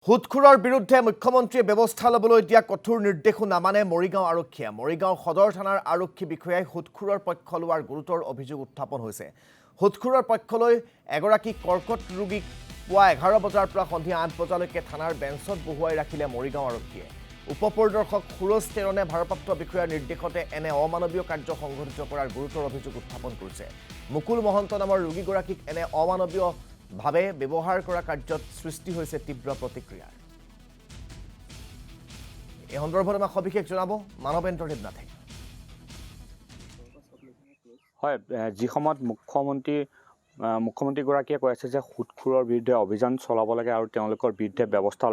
সুদখোৰৰ বিৰুদ্ধে মুখ্যমন্ত্ৰীয়ে ব্যৱস্থা ল'বলৈ দিয়া কঠোৰ নিৰ্দেশো নামানে মৰিগাঁও আৰক্ষীয়ে। মৰিগাঁও সদৰ থানাৰ আৰক্ষী বিষয়াই সুদখোৰৰ পক্ষ লোৱাৰ গুৰুতৰ অভিযোগ উত্থাপন হৈছে। সুদখোৰৰ পক্ষলৈ এগৰাকী কৰ্কট ৰোগীক পুৱা 11 বজাৰ পৰা সন্ধিয়া 8 বজালৈকে থানাৰ বেঞ্চত বহুৱাই ৰাখিলে মৰিগাঁও আৰক্ষীয়ে। উপপৰিদৰ্শক সুৰজ তেৰণে ভাৰপ্ৰাপ্ত বিষয়াৰ নিৰ্দেশতে এনে অমানৱীয় কাৰ্য সংঘটিত কৰাৰ গুৰুতৰ অভিযোগ উত্থাপন কৰিছে। মুকুল মহন্ত নামৰ ৰোগীগৰাকীক এনে অমানৱীয় ভাৱে ব্যৱহাৰ কৰা কাৰ্যত সৃষ্টি হৈছে তীব্ৰ প্ৰতিক্ৰিয়া। এই সন্দৰ্ভত আমাক সবিশেষ জনাব মানৱেন্দ্ৰ দেৱনাথে। হয়, যি সময়ত মুখ্যমন্ত্ৰীগৰাকীয়ে কৈ আছে যে সুদখোৰৰ বিৰুদ্ধে অভিযান চলাব লাগে আৰু তেওঁলোকৰ বিৰুদ্ধে ব্যৱস্থা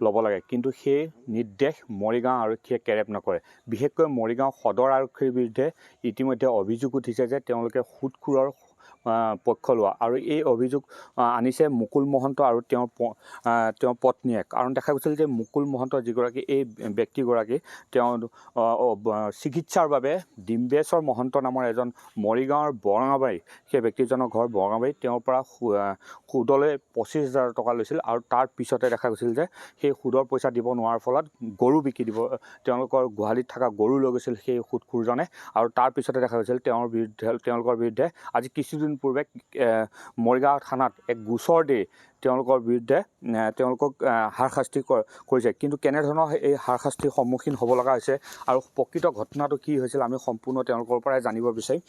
ল'ব লাগে, কিন্তু সেই নিৰ্দেশ মৰিগাঁও আৰক্ষীয়ে কেৰেপ নকৰে। বিশেষকৈ মৰিগাঁও সদৰ আৰক্ষীৰ বিৰুদ্ধে ইতিমধ্যে অভিযোগ উঠিছে যে তেওঁলোকে সুদখোৰৰ পক্ষ লোৱা, আৰু এই অভিযোগ আনিছে মুকুল মহন্ত আৰু তেওঁৰ পত্নীয়ে। কাৰণ দেখা গৈছিল যে মুকুল মহন্ত যিগৰাকী এই ব্যক্তিগৰাকী তেওঁ চিকিৎসাৰ বাবে ডিম্বেশ্বৰ মহন্ত নামৰ এজন মৰিগাঁৱৰ বৰঙাবাৰী, সেই ব্যক্তিজনৰ ঘৰ বৰঙাবাৰী, তেওঁৰ পৰা সুদলৈ 25,000 টকা লৈছিল। আৰু তাৰ পিছতে দেখা গৈছিল যে সেই সুদৰ পইচা দিব নোৱাৰাৰ ফলত গৰু বিকি দিব, তেওঁলোকৰ গোহালিত থকা গৰু লৈ গৈছিল সেই সুদখোৰজনে। আৰু তাৰ পিছতে দেখা গৈছিল তেওঁলোকৰ বিৰুদ্ধে আজি কিছুদিন পূৰ্বে মৰিগাঁও থানাত এক গোচৰ দি তেওঁলোকৰ বিৰুদ্ধে তেওঁলোকক হাৰশাস্তি কৰিছে। কিন্তু কেনেধৰণৰ এই হাৰশাস্তিৰ সন্মুখীন হ'ব লগা হৈছে আৰু প্ৰকৃত ঘটনাটো কি হৈছিল আমি সম্পূৰ্ণ তেওঁলোকৰ পৰাই জানিব বিচাৰিম।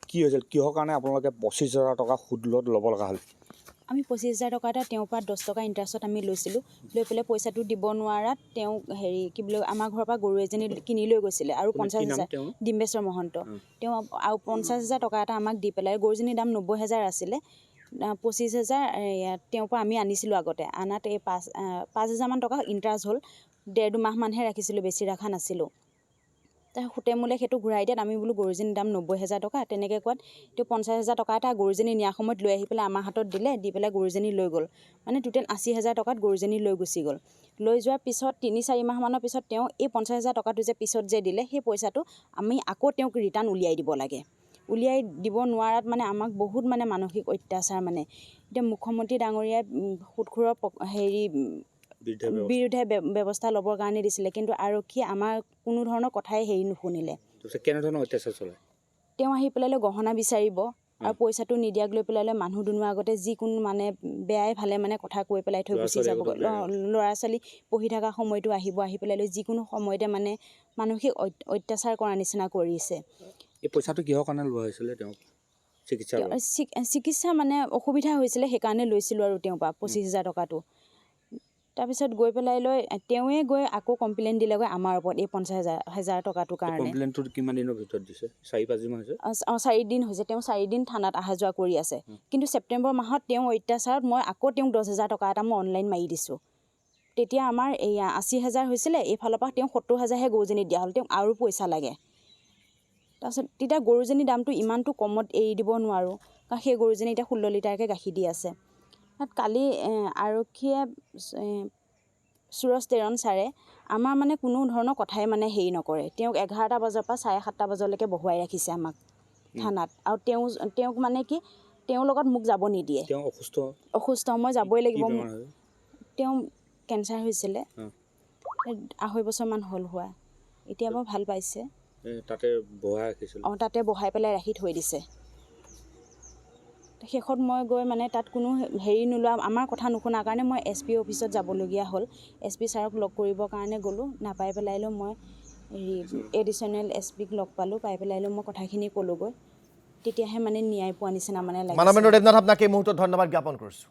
কি হৈছিল, কিহৰ কাৰণে আপোনালোকে 25,000 টকা সুদ ল'ব লগা হ'ল? আমি 25,000 টকা এটা তেওঁৰ পৰা 10 টকা ইণ্টাৰেষ্টত আমি লৈছিলোঁ। লৈ পেলাই পইচাটো দিব নোৱাৰাত তেওঁ কি বুলি আমাৰ ঘৰৰ পৰা গৰু এজনী কিনি লৈ গৈছিলে আৰু 50,000 ডিম্বেশ্বৰ মহন্ত তেওঁ আৰু 50,000 টকা এটা আমাক দি পেলাই, গৰুজনীৰ দাম 90,000 আছিলে। 25,000 তেওঁৰ পৰা আমি আনিছিলোঁ আগতে, আনাত এই 5,000 টকা ইণ্টাৰেষ্ট হ'ল। 1.5 মাহমানহে ৰাখিছিলোঁ, বেছি ৰখা নাছিলোঁ। তাৰ সুতে মূলে সেইটো ঘূৰাই দিয়াত আমি বোলো গৰুজনীৰ দাম 90,000 টকা, তেনেকৈ কোৱাত তেওঁ 50,000 টকা এটা গৰুজনী নিয়াৰ সময়ত লৈ আহি পেলাই আমাৰ হাতত দিলে, দি পেলাই গৰুজনী লৈ গ'ল। মানে টোটেল 80,000 টকাত গৰুজনী লৈ গুচি গ'ল। লৈ যোৱাৰ পিছত 3-4 মাহমানৰ পিছত তেওঁ এই 50,000 টকাটো যে পিছত যে দিলে, সেই পইচাটো আমি আকৌ তেওঁক ৰিটাৰ্ণ উলিয়াই দিব লাগে। উলিয়াই দিব নোৱাৰাত মানে আমাক বহুত মানে মানসিক অত্যাচাৰ। মানে এতিয়া মুখ্যমন্ত্ৰী ডাঙৰীয়াই সুদখোৰৰ বিৰুদ্ধে ব্যৱস্থা ল'বৰ কাৰণে দিছিলে, কিন্তু আৰক্ষীয়ে আমাৰ কোনো ধৰণৰ কথাই নুশুনিলে। কেনেধৰণৰ অত্যাচাৰ চলে? তেওঁ আহি পেলাই গহনা বিচাৰিব আৰু পইচাটো নিদিয়াক লৈ পেলাই মানুহ দুনুৱাৰ আগতে যিকোনো মানে বেয়াই ভালে মানে কথা কৈ পেলাই থৈ গুচি যাব। ল'ৰা ছোৱালী পঢ়ি থকা সময়তো আহি পেলাই যিকোনো সময়তে মানে মানসিক অত্যাচাৰ কৰাৰ নিচিনা কৰিছে। এই পইচাটো কিহৰ কাৰণে লোৱা হৈছিলে? তেওঁক চিকিৎসা মানে অসুবিধা হৈছিলে, সেইকাৰণে লৈছিলোঁ আৰু তেওঁৰ পৰা 25,000 টকাটো। তাৰপিছত গৈ পেলাই তেওঁৱে গৈ আকৌ কমপ্লেইন দিলেগৈ আমাৰ ওপৰত এই 50,000 টকাটোৰ কাৰণে। কমপ্লেইনটো কিমান দিনৰ ভিতৰত দিছে? 4-5 দিন হৈছে? 4 দিন হৈছে। তেওঁ 4 দিন থানাত অহা যোৱা কৰি আছে। কিন্তু ছেপ্টেম্বৰ মাহত তেওঁ অত্যাচাৰত মই আকৌ তেওঁক 10,000 টকা এটা মই অনলাইন মাৰি দিছোঁ। তেতিয়া আমাৰ 80,000 হৈছিলে, এইফালৰ পৰা তেওঁ 70,000হে গৰুজনী দিয়া হ'ল। তেওঁক আৰু পইচা লাগে। তাৰপিছত তেতিয়া গৰুজনীৰ দামটো ইমানটো কমত এৰি দিব নোৱাৰোঁ, কাৰণ সেই গৰুজনী এতিয়া 16 লিটাৰকৈ গাখীৰ দি আছে। তাত কালি আৰক্ষীয়ে সুৰজ তেৰণ ছাৰে আমাৰ মানে কোনো ধৰণৰ কথাই মানে হেৰি নকৰে। তেওঁক 11টা বজাৰ পৰা 7:30 বজালৈকে বহুৱাই ৰাখিছে আমাক থানাত। আৰু তেওঁক মানে কি তেওঁৰ লগত মোক যাব নিদিয়ে। তেওঁ অসুস্থ, মই যাবই লাগিব। তেওঁ কেঞ্চাৰ হৈছিলে, 2.5 বছৰমান হ'ল হোৱা। এতিয়া বাৰু ভাল পাইছে। তাতে বহাই পেলাই ৰাখি থৈ দিছে। শেষত মই গৈ মানে তাত কোনো হেৰি নোলোৱা, আমাৰ কথা নুশুনাৰ কাৰণে মই SP অফিচত যাবলগীয়া হ'ল। SP ছাৰক লগ কৰিবৰ কাৰণে গ'লোঁ, নাপাই পেলাই মই এডিশ্যনেল SPক লগ পালোঁ। পাই পেলাই মই কথাখিনি ক'লোগৈ। তেতিয়াহে মানে ন্যায় পোৱা নিচিনা মানে লাগিছে। মানৱেন্দ্ৰ দেৱনাথ, আপোনাক এই মুহূৰ্তত ধন্যবাদ জ্ঞাপন কৰিছোঁ।